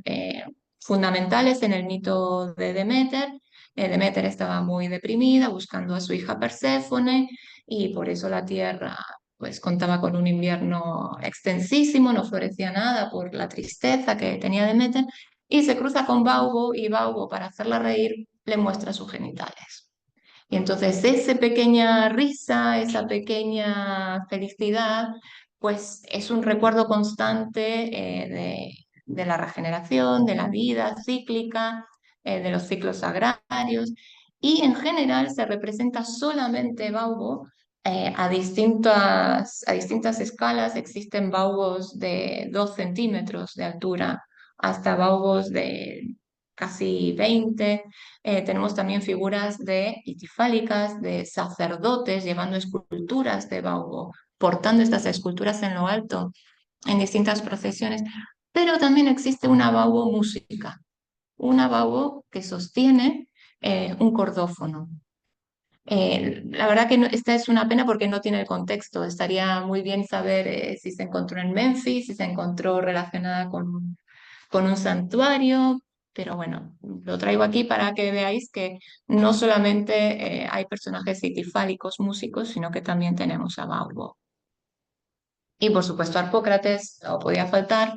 fundamentales en el mito de Deméter. Deméter estaba muy deprimida buscando a su hija Perséfone y por eso la tierra pues contaba con un invierno extensísimo, no florecía nada por la tristeza que tenía Deméter y se cruza con Baubo y Baubo para hacerla reír le muestra sus genitales. Y entonces esa pequeña risa, esa pequeña felicidad, pues es un recuerdo constante de la regeneración, de la vida cíclica, de los ciclos agrarios. Y en general se representa solamente Baubo a distintas escalas. Existen baubos de 2 centímetros de altura hasta baubos de casi 20. Tenemos también figuras de itifálicas, de sacerdotes llevando esculturas de Baubo, portando estas esculturas en lo alto en distintas procesiones, pero también existe una Baubo música, una Baubo que sostiene un cordófono. La verdad que esta es una pena porque no tiene el contexto. Estaría muy bien saber si se encontró en Memphis, si se encontró relacionada con un santuario, pero bueno, lo traigo aquí para que veáis que no solamente hay personajes citifálicos músicos, sino que también tenemos a Baubo. Y por supuesto Arpócrates, no podía faltar,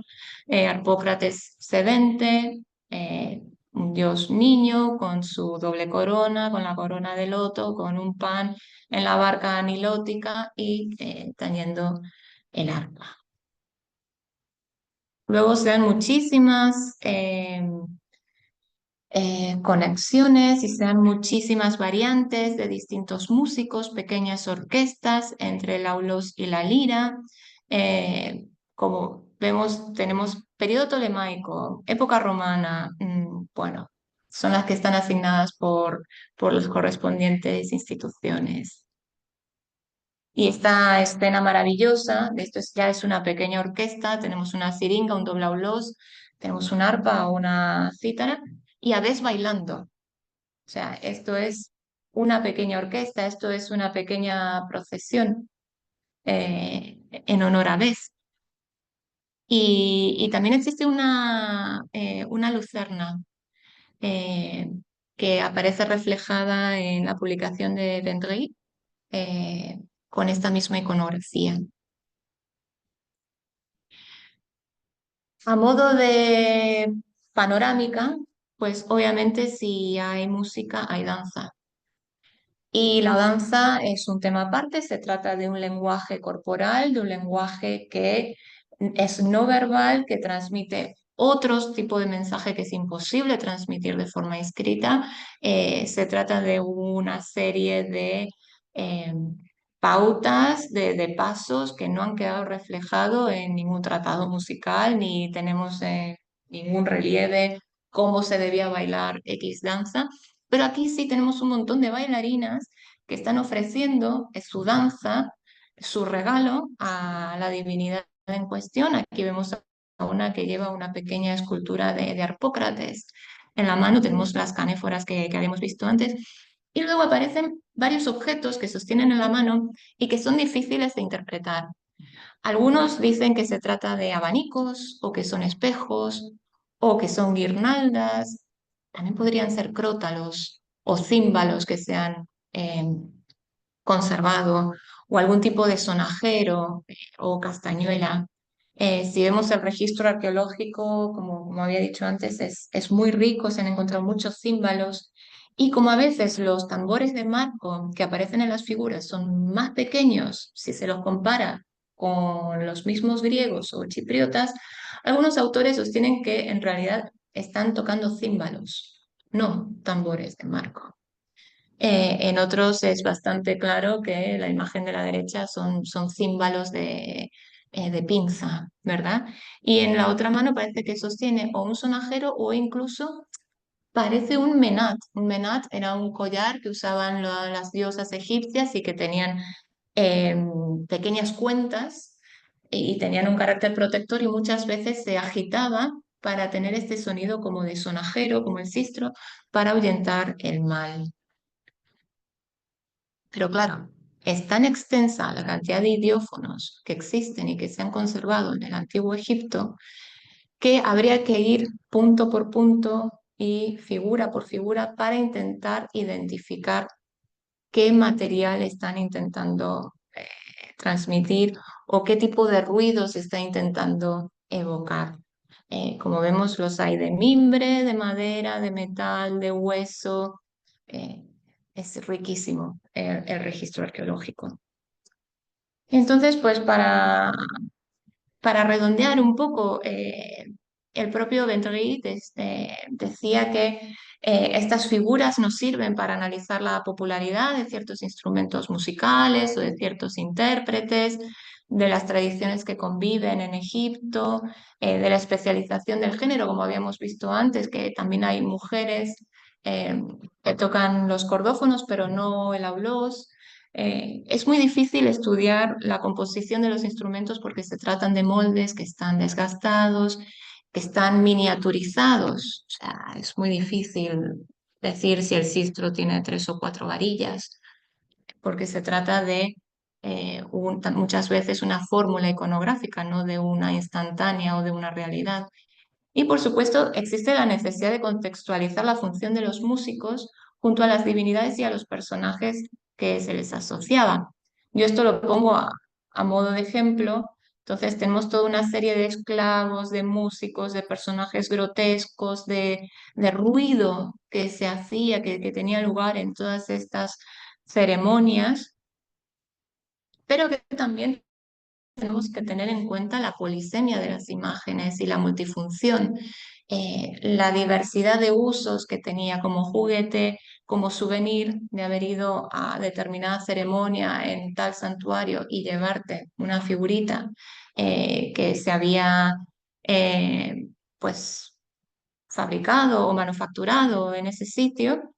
Arpócrates sedente, un dios niño con su doble corona, con la corona de loto, con un pan en la barca nilótica y tañendo el arpa. Luego se dan muchísimas conexiones y se dan muchísimas variantes de distintos músicos, pequeñas orquestas entre el aulos y la lira. Como vemos, tenemos periodo tolemaico, época romana, bueno, son las que están asignadas por las correspondientes instituciones. Y esta escena maravillosa, ya es una pequeña orquesta, tenemos una siringa, un doble aulos, tenemos un arpa o una cítara, y Hadés bailando. O sea, esto es una pequeña orquesta, esto es una pequeña procesión en honor a Hadés. Y también existe una lucerna eh, que aparece reflejada en la publicación de Vendrell con esta misma iconografía. A modo de panorámica, pues obviamente si hay música, hay danza. Y la danza es un tema aparte, se trata de un lenguaje corporal, de un lenguaje que es no verbal, que transmite otros tipos de mensaje que es imposible transmitir de forma escrita. Se trata de una serie de eh, pautas, de pasos que no han quedado reflejados en ningún tratado musical, ni tenemos ningún relieve cómo se debía bailar X danza. Pero aquí sí tenemos un montón de bailarinas que están ofreciendo su danza, su regalo a la divinidad en cuestión. Aquí vemos a una que lleva una pequeña escultura de Arpócrates en la mano. Tenemos las canéforas que habíamos visto antes. Y luego aparecen varios objetos que sostienen en la mano y que son difíciles de interpretar. Algunos dicen que se trata de abanicos o que son espejos o que son guirnaldas. También podrían ser crótalos o címbalos que se han conservado o algún tipo de sonajero o castañuela. Si vemos el registro arqueológico, como había dicho antes, es muy rico, se han encontrado muchos címbalos y como a veces los tambores de marco que aparecen en las figuras son más pequeños, si se los compara con los mismos griegos o chipriotas, algunos autores sostienen que en realidad están tocando címbalos, no tambores de marco. En otros es bastante claro que la imagen de la derecha son címbalos de pinza, ¿verdad? Y en la otra mano parece que sostiene o un sonajero o incluso parece un menat. Un menat era un collar que usaban las diosas egipcias y que tenían pequeñas cuentas y tenían un carácter protector y muchas veces se agitaba para tener este sonido como de sonajero, como el sistro, para ahuyentar el mal. Pero claro, es tan extensa la cantidad de idiófonos que existen y que se han conservado en el antiguo Egipto que habría que ir punto por punto y figura por figura para intentar identificar qué material están intentando transmitir o qué tipo de ruido se está intentando evocar. Como vemos, los hay de mimbre, de madera, de metal, de hueso. eh, es riquísimo el registro arqueológico. Entonces, pues para redondear un poco, el propio Ventry decía que estas figuras nos sirven para analizar la popularidad de ciertos instrumentos musicales o de ciertos intérpretes, de las tradiciones que conviven en Egipto, de la especialización del género, como habíamos visto antes, que también hay mujeres eh, que tocan los cordófonos, pero no el aulós. Es muy difícil estudiar la composición de los instrumentos porque se tratan de moldes que están desgastados, que están miniaturizados. O sea, es muy difícil decir si el sistro tiene 3 o 4 varillas, porque se trata de muchas veces una fórmula iconográfica, no de una instantánea o de una realidad. Y por supuesto, existe la necesidad de contextualizar la función de los músicos junto a las divinidades y a los personajes que se les asociaba. Yo esto lo pongo a modo de ejemplo. Entonces tenemos toda una serie de esclavos, de músicos, de personajes grotescos, de ruido que se hacía, que tenía lugar en todas estas ceremonias, pero que también tenemos que tener en cuenta la polisemia de las imágenes y la multifunción, la diversidad de usos que tenía como juguete, como souvenir de haber ido a determinada ceremonia en tal santuario y llevarte una figurita que se había eh, pues fabricado o manufacturado en ese sitio.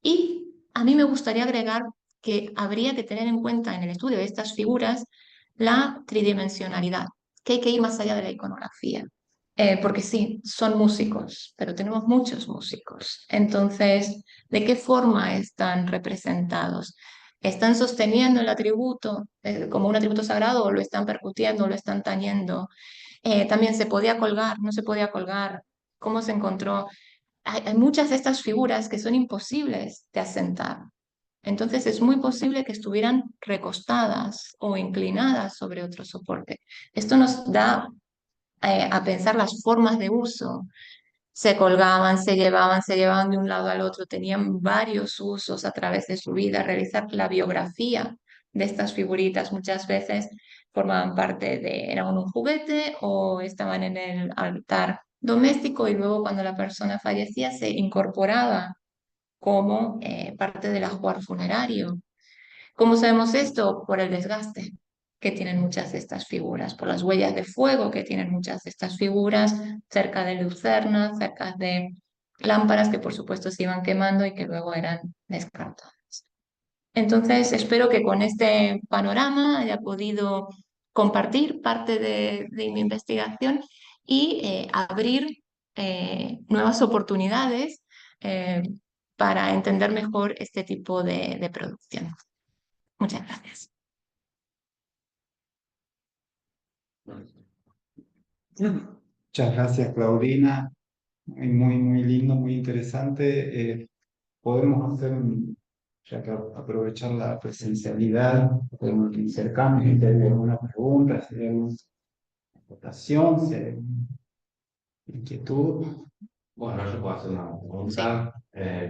Y a mí me gustaría agregar que habría que tener en cuenta en el estudio de estas figuras la tridimensionalidad, que hay que ir más allá de la iconografía. Porque sí, son músicos, pero tenemos muchos músicos. Entonces, ¿de qué forma están representados? ¿Están sosteniendo el atributo como un atributo sagrado o lo están percutiendo, o lo están tañendo? También se podía colgar, no se podía colgar, cómo se encontró. Hay muchas de estas figuras que son imposibles de asentar. Entonces es muy posible que estuvieran recostadas o inclinadas sobre otro soporte. Esto nos da a pensar las formas de uso. Se colgaban, se llevaban de un lado al otro, tenían varios usos a través de su vida. Realizar la biografía de estas figuritas muchas veces formaban parte eran un juguete o estaban en el altar doméstico y luego cuando la persona fallecía se incorporaba como parte del ajuar funerario. ¿Cómo sabemos esto? Por el desgaste que tienen muchas de estas figuras, por las huellas de fuego que tienen muchas de estas figuras, cerca de lucernas, cerca de lámparas que por supuesto se iban quemando y que luego eran descartadas. Entonces, espero que con este panorama haya podido compartir parte de mi investigación y abrir nuevas oportunidades eh, para entender mejor este tipo de producción. Muchas gracias. Muchas gracias, Claudina. Muy lindo, muy interesante. Podemos hacer ya que aprovechar la presencialidad, de un intercambio, si hay alguna pregunta, si hay alguna votación, si hay alguna inquietud. Bueno, yo puedo hacer una Sí. pregunta.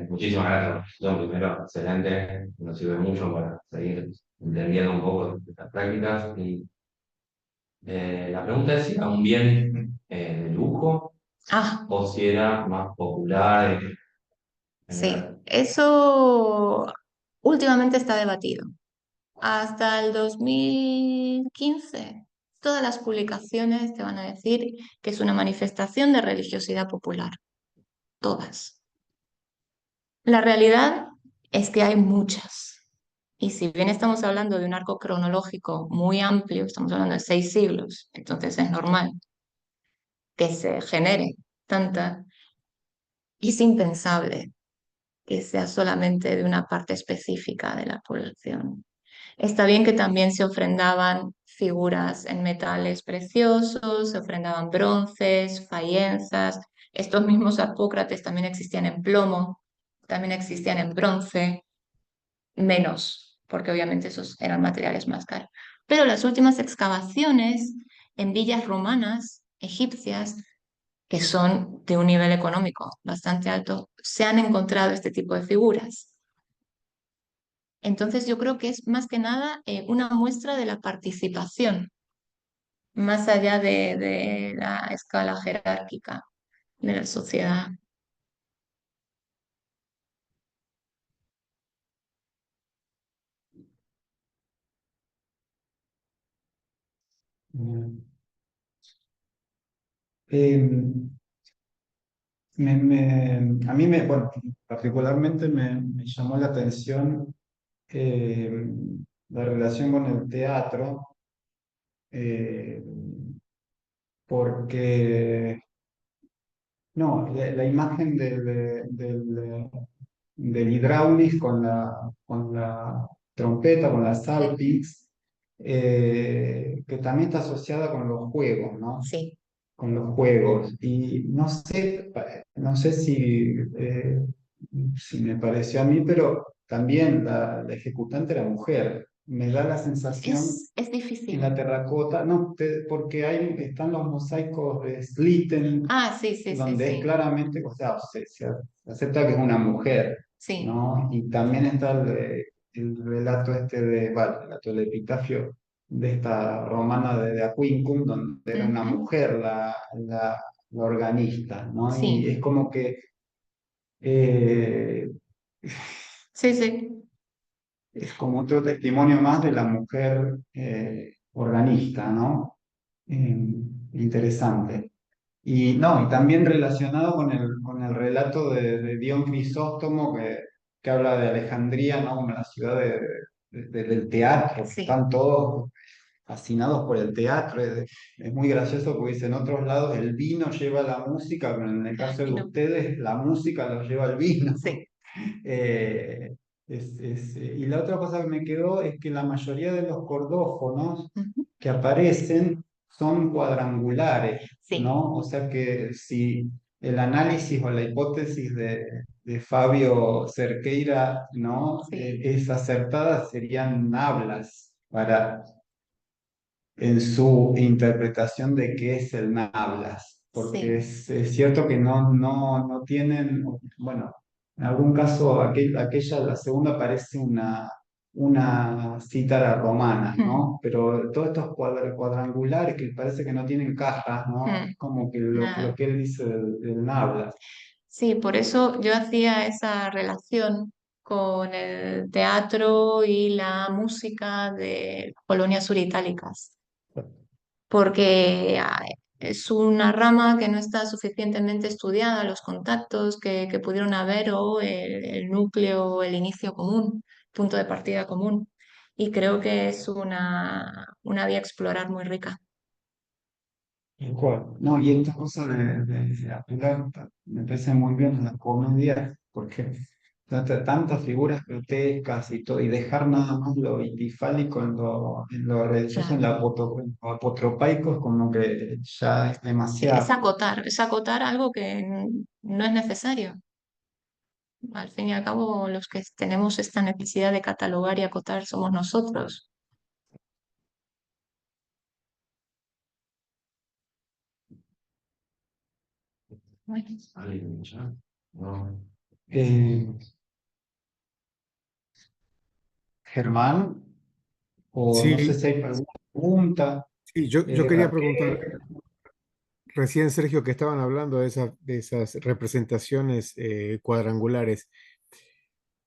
Muchísimas gracias por la exposición. Primero, excelente, nos sirve mucho para seguir entendiendo un poco de estas prácticas. Y la pregunta es si era un bien de lujo Ah, o si era más popular en sí, general. eso últimamente está debatido. Hasta el 2015, todas las publicaciones te van a decir que es una manifestación de religiosidad popular. Todas. La realidad es que hay muchas. Y si bien estamos hablando de un arco cronológico muy amplio, estamos hablando de 6 siglos, entonces es normal que se genere tanta. Y es impensable que sea solamente de una parte específica de la población. Está bien que también se ofrendaban figuras en metales preciosos, se ofrendaban bronces, faienzas. Estos mismos apócrates también existían en plomo, también existían en bronce, menos, porque obviamente esos eran materiales más caros. Pero las últimas excavaciones en villas romanas, egipcias, que son de un nivel económico bastante alto, se han encontrado este tipo de figuras. Entonces yo creo que es más que nada una muestra de la participación, más allá de la escala jerárquica de la sociedad. Mm. Eh, a mí, bueno, particularmente me llamó la atención eh, la relación con el teatro, eh, porque no, la imagen del hidráulic con la trompeta, con la salpix, que también está asociada con los juegos, ¿no? Sí. Con los juegos. Y no sé si me pareció a mí, pero también la ejecutante era mujer. Me da la sensación Es en la difícil. terracota, no, porque están los mosaicos de Slitten, Ah, sí, sí, sí, donde es sí. claramente, o sea, se acepta que es una mujer, Sí. ¿no? Y también está el relato el relato del epitafio de esta romana de Aquincum, donde era una Ujú. mujer la organista, ¿no? Y Sí, es como que eh, sí, sí. es como otro testimonio más de la mujer organista, ¿no? Interesante. Y no, y también relacionado con el relato de Dion Crisóstomo que habla de Alejandría, ¿no? Como la ciudad del teatro, que Sí. están todos fascinados por el teatro. Es muy gracioso porque dice, en otros lados el vino lleva la música, pero en el caso Y de no. ustedes la música lo lleva el vino. Sí. Eh, y la otra cosa que me quedó es que la mayoría de los cordófonos Ujú. que aparecen son cuadrangulares, Sí, ¿no? O sea que si el análisis o la hipótesis de Fabio Cerqueira, ¿no? sí, Es acertada, serían hablas en su interpretación de qué es el Nablas, porque sí. es cierto que no tienen, bueno, en algún caso la segunda parece una cítara romana, Mm, ¿no? Pero todos estos cuadrangulares que parece que no tienen cajas, ¿no? mm. Es como que lo Nada. que él dice del Nablas. Sí, por eso yo hacía esa relación con el teatro y la música de colonias suritálicas, porque es una rama que no está suficientemente estudiada, los contactos que pudieron haber o el núcleo, el inicio común, punto de partida común. Y creo que es una vía a explorar muy rica. Tal cual. No, y esta cosa de apelar, me parece muy bien en la comedia, porque trata tantas figuras grotescas y todo, y dejar nada más lo vitifálico en lo religioso, Claro. en lo apotropaico, es como que ya es Sí, demasiado. es acotar algo que no es necesario. Al fin y al cabo, los que tenemos esta necesidad de catalogar y acotar somos nosotros. Bueno, ¿Alguien ya? No. Eh, Germán, o no sé Sí, si hay alguna pregunta. sí, yo quería preguntar, Raquel. recién Sergio, que estaban hablando de esas representaciones cuadrangulares.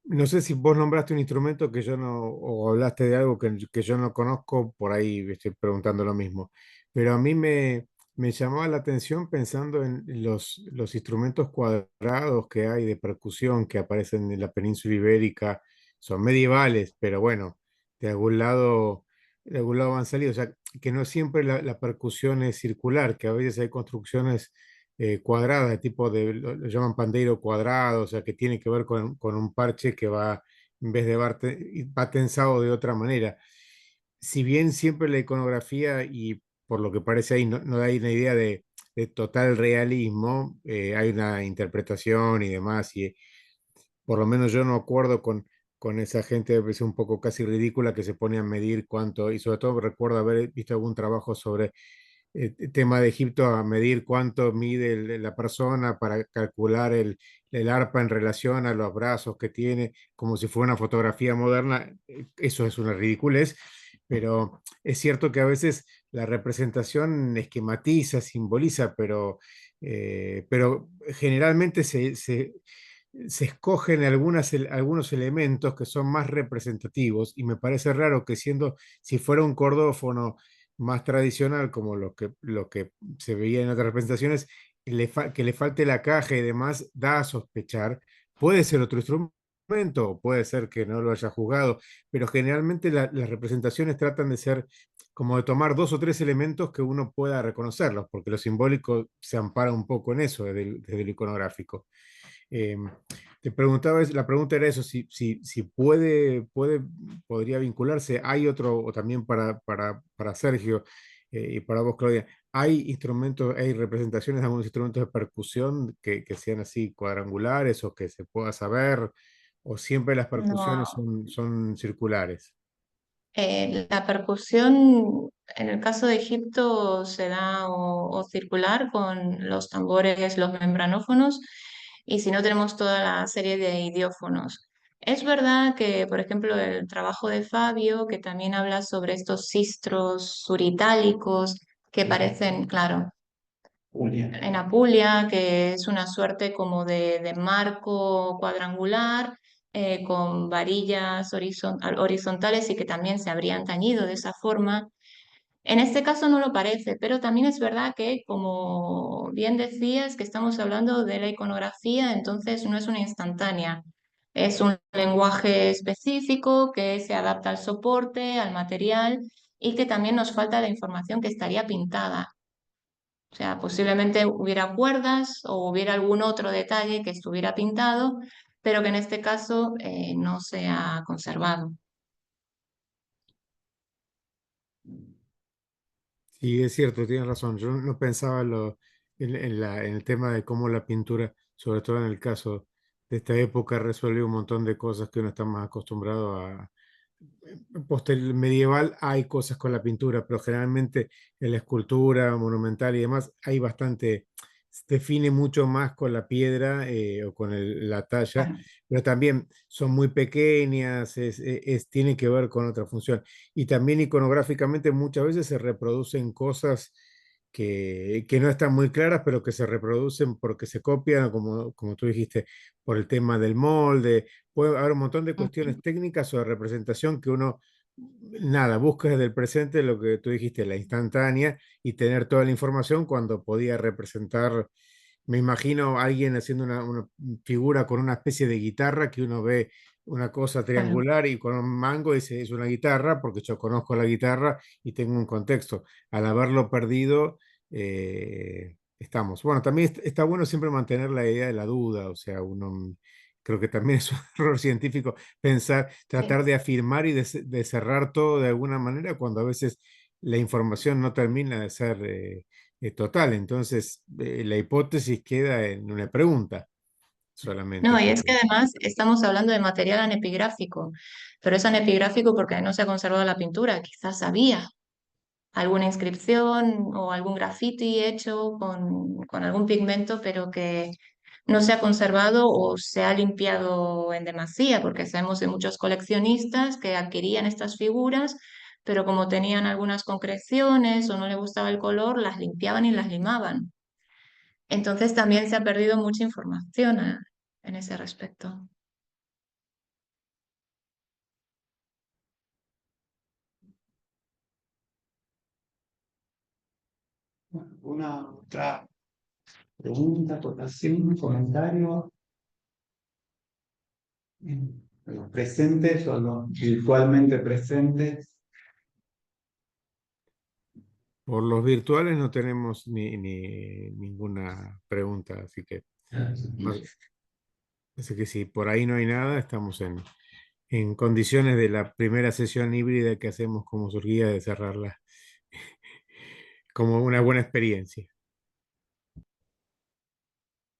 No sé si vos nombraste un instrumento que yo no, o hablaste de algo que yo no conozco, por ahí estoy preguntando lo mismo. Pero a mí me llamaba la atención pensando en los instrumentos cuadrados que hay de percusión que aparecen en la península ibérica. Son medievales, pero bueno, de algún lado han salido. O sea, que no siempre la percusión es circular, que a veces hay construcciones cuadrada, de tipo lo llaman pandeiro cuadrado, o sea, que tiene que ver con un parche que va, en vez de va tensado de otra manera. Si bien siempre la iconografía, y por lo que parece ahí, no hay una idea de total realismo, hay una interpretación y demás, y por lo menos yo no acuerdo con esa gente, a veces un poco casi ridícula, que se pone a medir cuánto, y sobre todo recuerdo haber visto algún trabajo sobre tema de Egipto, a medir cuánto mide la persona para calcular el arpa en relación a los brazos que tiene, como si fuera una fotografía moderna. Eso es una ridiculez, pero es cierto que a veces la representación esquematiza, simboliza, pero generalmente se escogen algunos elementos que son más representativos, y me parece raro que siendo, si fuera un cordófono más tradicional, como lo que se veía en otras representaciones, que le falte la caja y demás, da a sospechar. Puede ser otro instrumento, puede ser que no lo haya jugado, pero generalmente las representaciones tratan de ser como de tomar dos o tres elementos que uno pueda reconocerlos, porque lo simbólico se ampara un poco en eso desde lo iconográfico. Eh, te preguntaba, la pregunta era eso, si podría vincularse. Hay otro, o también para Sergio y para vos, Claudia, ¿hay instrumentos, hay representaciones de algunos instrumentos de percusión que sean así cuadrangulares o que se pueda saber, o siempre las percusiones no. son circulares? La percusión, en el caso de Egipto, se da o circular con los tambores, los membranófonos, y si no, tenemos toda la serie de idiófonos. Es verdad que, por ejemplo, el trabajo de Fabio, que también habla sobre estos sistros suritálicos que parecen, claro, Julia. en Apulia, que es una suerte como de marco cuadrangular con varillas horizontales y que también se habrían tañido de esa forma. En este caso no lo parece, pero también es verdad que, como bien decías, que estamos hablando de la iconografía, entonces no es una instantánea. Es un lenguaje específico que se adapta al soporte, al material y que también nos falta la información que estaría pintada. O sea, posiblemente hubiera cuerdas o hubiera algún otro detalle que estuviera pintado, pero que en este caso no se ha conservado. Sí, es cierto, tienes razón. Yo no pensaba en el tema de cómo la pintura, sobre todo en el caso de esta época, resuelve un montón de cosas que uno está más acostumbrado a. Posterior medieval hay cosas con la pintura, pero generalmente en la escultura monumental y demás hay bastante, se define mucho más con la piedra o con la talla, Bueno, pero también son muy pequeñas, tiene que ver con otra función. Y también iconográficamente muchas veces se reproducen cosas que no están muy claras, pero que se reproducen porque se copian, como tú dijiste, por el tema del molde. Puede haber un montón de cuestiones técnicas o de representación que uno, nada, busca desde el presente lo que tú dijiste, la instantánea, y tener toda la información cuando podía representar. Me imagino a alguien haciendo una figura con una especie de guitarra, que uno ve una cosa bueno, triangular y con un mango dice es una guitarra, porque yo conozco la guitarra y tengo un contexto. Al haberlo perdido, estamos. Bueno, también está bueno siempre mantener la idea de la duda, o sea, uno creo que también es un error científico pensar, Sí. tratar de afirmar y de cerrar todo de alguna manera cuando a veces la información no termina de ser total. Entonces, la hipótesis queda en una pregunta. solamente. No, y Así es que que además estamos hablando de material anepigráfico, pero es anepigráfico porque no se ha conservado la pintura, quizás había alguna inscripción o algún graffiti hecho con algún pigmento, pero que no se ha conservado o se ha limpiado en demasía, porque sabemos de muchos coleccionistas que adquirían estas figuras, pero como tenían algunas concreciones o no le gustaba el color, las limpiaban y las limaban. Entonces también se ha perdido mucha información en ese respecto. ¿Una otra pregunta, acotación, comentario? Los presentes o los virtualmente presentes. por los virtuales no tenemos ninguna pregunta, así que si por ahí no hay nada, estamos en condiciones de la primera sesión híbrida que hacemos como surgía de cerrarla como una buena experiencia.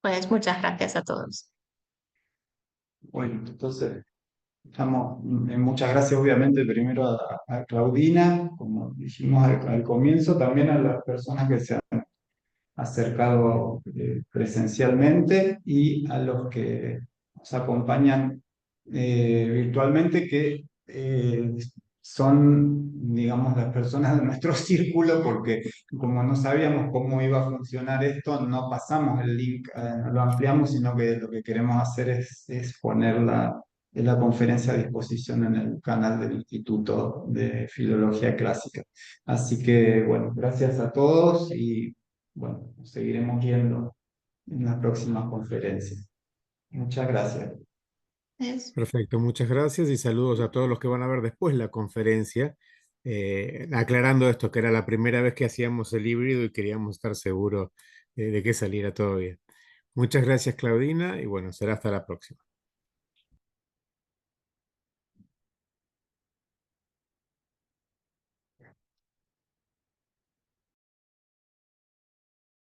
Pues muchas gracias a todos. Bueno, entonces, muchas gracias obviamente primero a Claudina, como dijimos al comienzo, también a las personas que se han acercado presencialmente y a los que nos acompañan virtualmente, que son, digamos, las personas de nuestro círculo, porque como no sabíamos cómo iba a funcionar esto, no pasamos el link, no lo ampliamos, sino que lo que queremos hacer es poner la conferencia a disposición en el canal del Instituto de Filología Clásica. Así que, bueno, gracias a todos y bueno, nos seguiremos viendo en las próximas conferencias. Muchas gracias. Es- Perfecto, muchas gracias y saludos a todos los que van a ver después la conferencia, aclarando esto, que era la primera vez que hacíamos el híbrido y queríamos estar seguros de que saliera todo bien. Muchas gracias, Claudina, y bueno, será hasta la próxima.